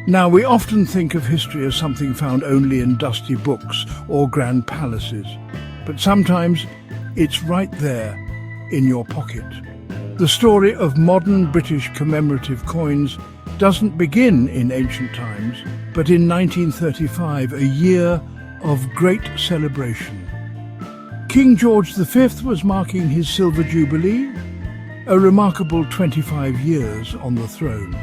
Now, we often think of history as something found only in dusty books or grand palaces, but sometimes it's right there in your pocket. The story of modern British commemorative coins doesn't begin in ancient times, but in 1935, a year of great celebration. King George V was marking his Silver Jubilee, a remarkable 25 years on the throne.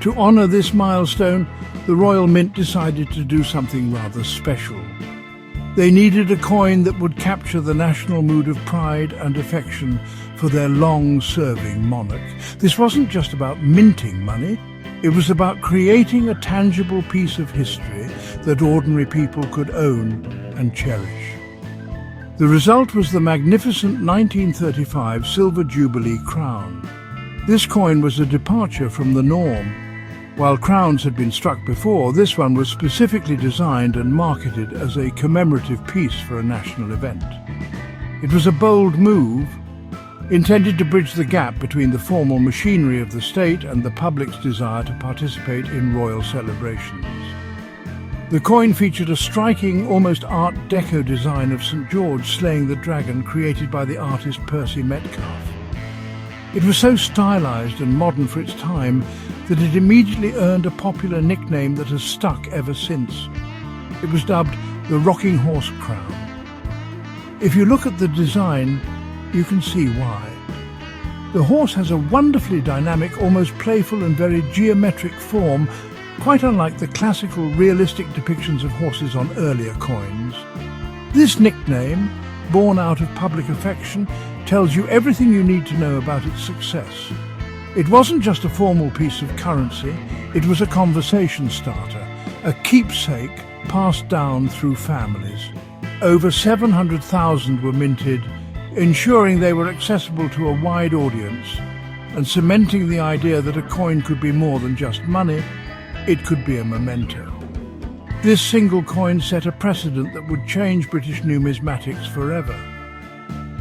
To honour this milestone, the Royal Mint decided to do something rather special. They needed a coin that would capture the national mood of pride and affection for their long-serving monarch. This wasn't just about minting money, it was about creating a tangible piece of history that ordinary people could own and cherish. The result was the magnificent 1935 Silver Jubilee crown. This coin was a departure from the norm. While crowns had been struck before, this one was specifically designed and marketed as a commemorative piece for a national event. It was a bold move, intended to bridge the gap between the formal machinery of the state and the public's desire to participate in royal celebrations. The coin featured a striking, almost Art Deco design of St. George slaying the dragon created by the artist Percy Metcalfe. It was so stylized and modern for its time that it immediately earned a popular nickname that has stuck ever since. It was dubbed the Rocking Horse Crown. If you look at the design, you can see why. The horse has a wonderfully dynamic, almost playful and very geometric form, quite unlike the classical, realistic depictions of horses on earlier coins. This nickname, born out of public affection, tells you everything you need to know about its success. It wasn't just a formal piece of currency, it was a conversation starter, a keepsake passed down through families. Over 700,000 were minted, ensuring they were accessible to a wide audience and cementing the idea that a coin could be more than just money, it could be a memento. This single coin set a precedent that would change British numismatics forever.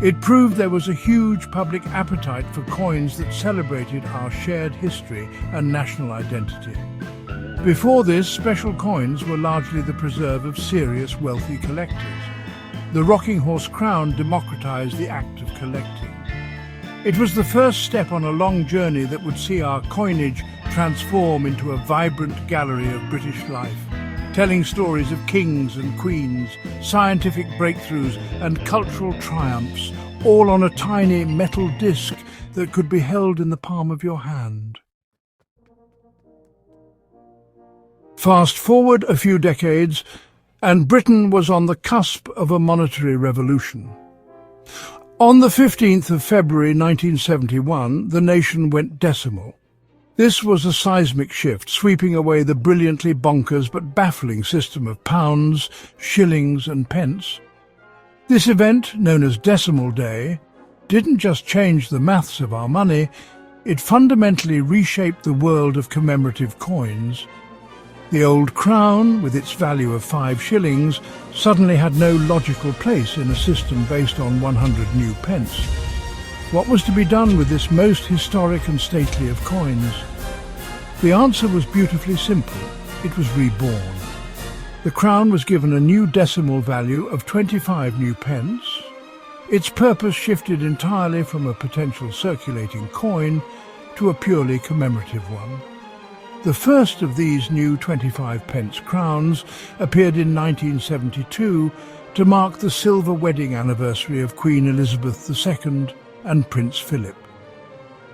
It proved there was a huge public appetite for coins that celebrated our shared history and national identity. Before this, special coins were largely the preserve of serious, wealthy collectors. The Rocking Horse Crown democratized the act of collecting. It was the first step on a long journey that would see our coinage transform into a vibrant gallery of British life, telling stories of kings and queens, scientific breakthroughs and cultural triumphs, all on a tiny metal disc that could be held in the palm of your hand. Fast forward a few decades, and Britain was on the cusp of a monetary revolution. On the 15th of February 1971, the nation went decimal. This was a seismic shift, sweeping away the brilliantly bonkers but baffling system of pounds, shillings and pence. This event, known as Decimal Day, didn't just change the maths of our money, it fundamentally reshaped the world of commemorative coins. The old crown, with its value of 5 shillings, suddenly had no logical place in a system based on 100 new pence. What was to be done with this most historic and stately of coins? The answer was beautifully simple. It was reborn. The crown was given a new decimal value of 25 new pence. Its purpose shifted entirely from a potential circulating coin to a purely commemorative one. The first of these new 25 pence crowns appeared in 1972 to mark the silver wedding anniversary of Queen Elizabeth II and Prince Philip.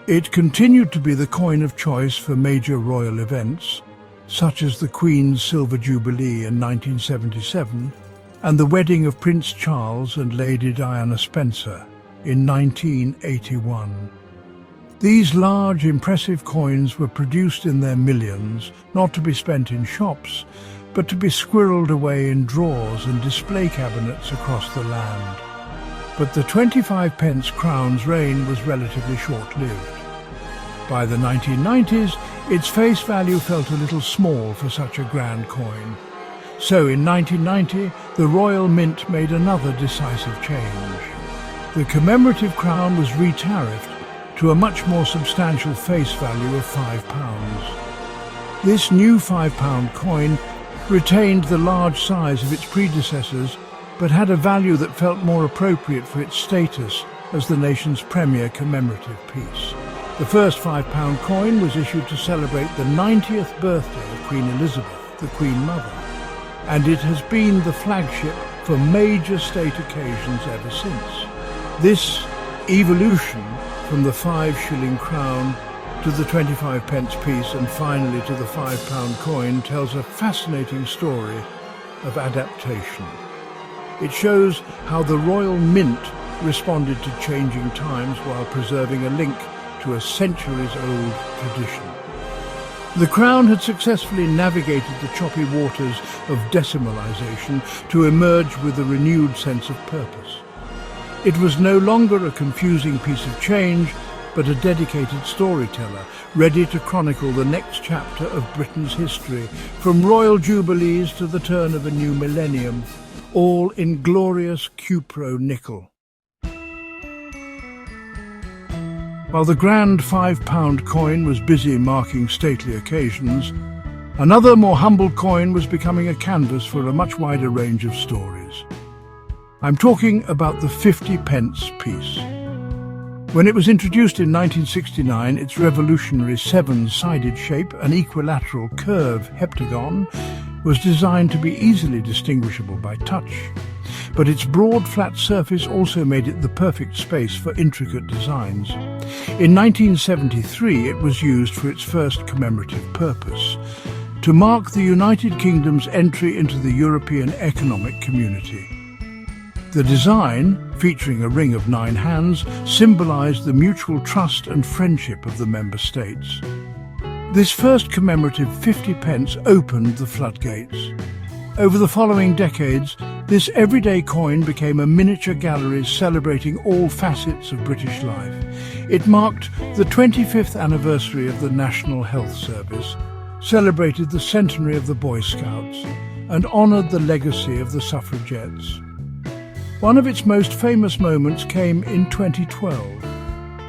It continued to be the coin of choice for major royal events, such as the Queen's Silver Jubilee in 1977 and the wedding of Prince Charles and Lady Diana Spencer in 1981. These large, impressive coins were produced in their millions, not to be spent in shops, but to be squirreled away in drawers and display cabinets across the land. But the 25 pence crown's reign was relatively short-lived. By the 1990s, its face value felt a little small for such a grand coin. So in 1990, the Royal Mint made another decisive change. The commemorative crown was re-tariffed to a much more substantial face value of £5. This new £5 coin retained the large size of its predecessors, but had a value that felt more appropriate for its status as the nation's premier commemorative piece. The first £5 coin was issued to celebrate the 90th birthday of Queen Elizabeth, the Queen Mother, and it has been the flagship for major state occasions ever since. This evolution from the 5-shilling crown to the 25p piece and finally to the £5 coin tells a fascinating story of adaptation. It shows how the Royal Mint responded to changing times while preserving a link to a centuries-old tradition. The crown had successfully navigated the choppy waters of decimalisation to emerge with a renewed sense of purpose. It was no longer a confusing piece of change, but a dedicated storyteller, ready to chronicle the next chapter of Britain's history, from royal jubilees to the turn of a new millennium, all in glorious cupro nickel. While the grand £5 coin was busy marking stately occasions, another more humble coin was becoming a canvas for a much wider range of stories. I'm talking about the 50p piece. When it was introduced in 1969, its revolutionary 7-sided shape, an equilateral curve heptagon, was designed to be easily distinguishable by touch. But its broad, flat surface also made it the perfect space for intricate designs. In 1973, it was used for its first commemorative purpose, to mark the United Kingdom's entry into the European Economic Community. The design, featuring a ring of 9 hands, symbolised the mutual trust and friendship of the member states. This first commemorative 50p opened the floodgates. Over the following decades, this everyday coin became a miniature gallery celebrating all facets of British life. It marked the 25th anniversary of the National Health Service, celebrated the centenary of the Boy Scouts, and honoured the legacy of the suffragettes. One of its most famous moments came in 2012,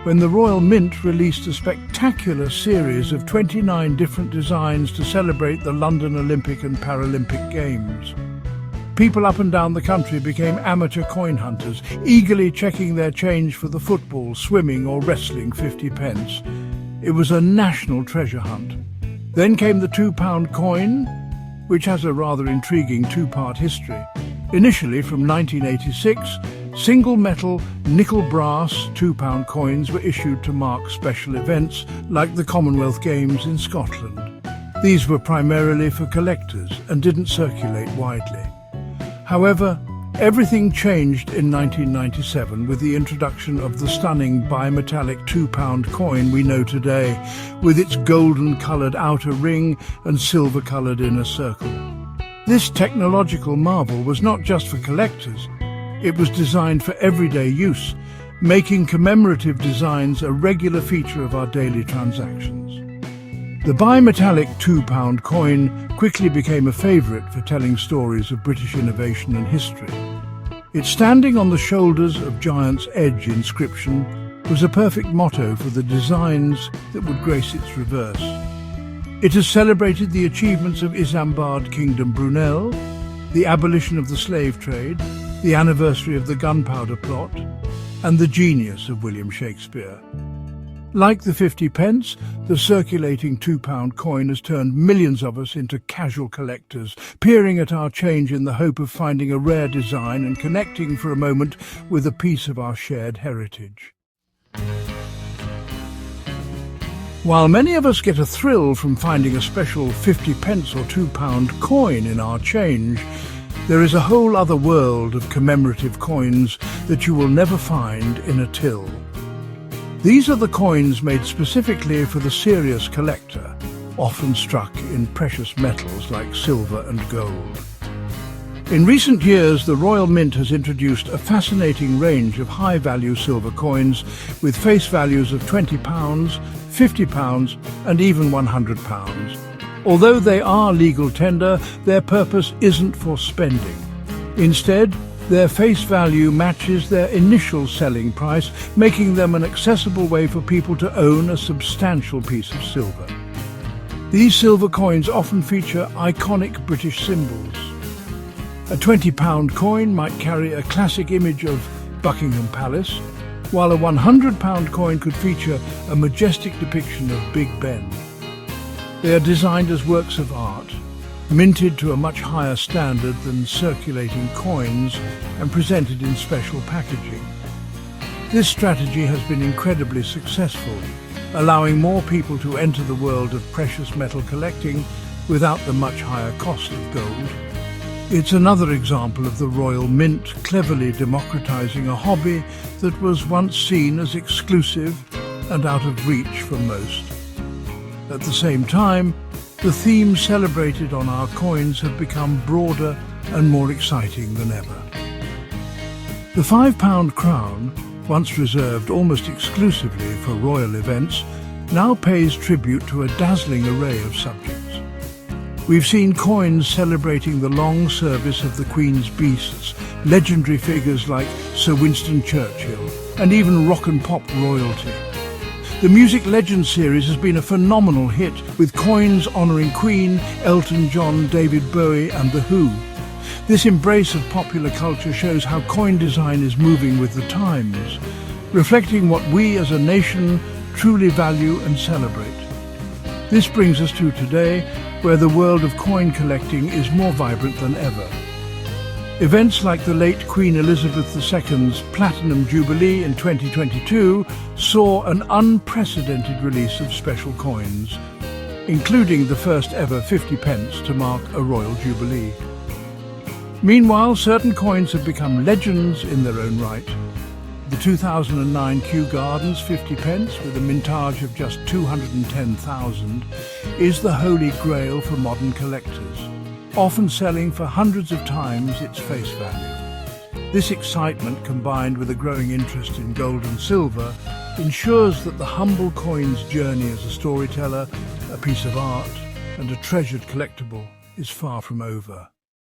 when the Royal Mint released a spectacular series of 29 different designs to celebrate the London Olympic and Paralympic Games. People up and down the country became amateur coin hunters, eagerly checking their change for the football, swimming or wrestling 50p. It was a national treasure hunt. Then came the £2 coin, which has a rather intriguing 2-part history. Initially, from 1986, single metal, nickel brass £2 coins were issued to mark special events like the Commonwealth Games in Scotland. These were primarily for collectors and didn't circulate widely. However, everything changed in 1997 with the introduction of the stunning bimetallic £2 coin we know today, with its golden-coloured outer ring and silver-coloured inner circle. This technological marvel was not just for collectors. It was designed for everyday use, making commemorative designs a regular feature of our daily transactions. The bimetallic £2 coin quickly became a favourite for telling stories of British innovation and history. Its standing on the shoulders of Giant's Edge inscription was a perfect motto for the designs that would grace its reverse. It has celebrated the achievements of Isambard Kingdom Brunel, the abolition of the slave trade, the anniversary of the gunpowder plot, and the genius of William Shakespeare. Like the 50p, the circulating £2 coin has turned millions of us into casual collectors, peering at our change in the hope of finding a rare design and connecting for a moment with a piece of our shared heritage. While many of us get a thrill from finding a special 50p or £2 coin in our change, there is a whole other world of commemorative coins that you will never find in a till. These are the coins made specifically for the serious collector, often struck in precious metals like silver and gold. In recent years, the Royal Mint has introduced a fascinating range of high-value silver coins with face values of £20, £50 and even £100. Although they are legal tender, their purpose isn't for spending. Instead, their face value matches their initial selling price, making them an accessible way for people to own a substantial piece of silver. These silver coins often feature iconic British symbols. A £20 coin might carry a classic image of Buckingham Palace, while a £100 coin could feature a majestic depiction of Big Ben. They are designed as works of art, minted to a much higher standard than circulating coins and presented in special packaging. This strategy has been incredibly successful, allowing more people to enter the world of precious metal collecting without the much higher cost of gold. It's another example of the Royal Mint cleverly democratizing a hobby that was once seen as exclusive and out of reach for most. At the same time, the themes celebrated on our coins have become broader and more exciting than ever. The £5 crown, once reserved almost exclusively for royal events, now pays tribute to a dazzling array of subjects. We've seen coins celebrating the long service of the Queen's beasts, legendary figures like Sir Winston Churchill, and even rock and pop royalty. The Music Legends series has been a phenomenal hit, with coins honouring Queen, Elton John, David Bowie and The Who. This embrace of popular culture shows how coin design is moving with the times, reflecting what we as a nation truly value and celebrate. This brings us to today, where the world of coin collecting is more vibrant than ever. Events like the late Queen Elizabeth II's Platinum Jubilee in 2022 saw an unprecedented release of special coins, including the first ever 50p to mark a royal jubilee. Meanwhile, certain coins have become legends in their own right. The 2009 Kew Gardens 50p, with a mintage of just 210,000, is the holy grail for modern collectors, often selling for hundreds of times its face value. This excitement, combined with a growing interest in gold and silver, ensures that the humble coin's journey as a storyteller, a piece of art, and a treasured collectible is far from over.